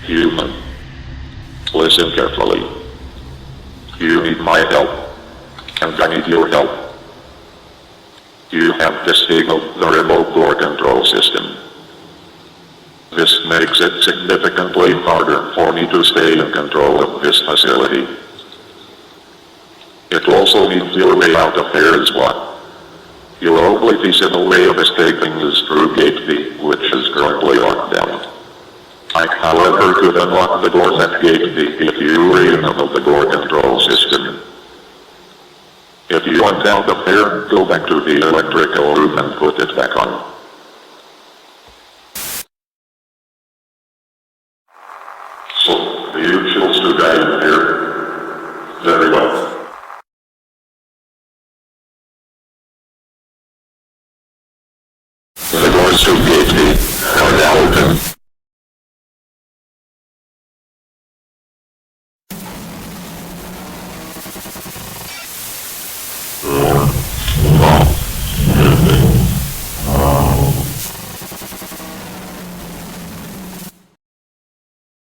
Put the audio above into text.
Human. Listen carefully. You need my help. And I need your help. You have disabled the remote door control system. This makes it significantly harder for me to stay in control of this facility. It also means your way out of here is blocked. Your only feasible way of escaping is through Gate B, which is currently locked down. I, however, could unlock the doors at Gate B if you re-enable the door control system. If you want out of here, go back to the electrical room and put it back on. So, do you choose to die in here? Very well. The doors to Gate B are now open.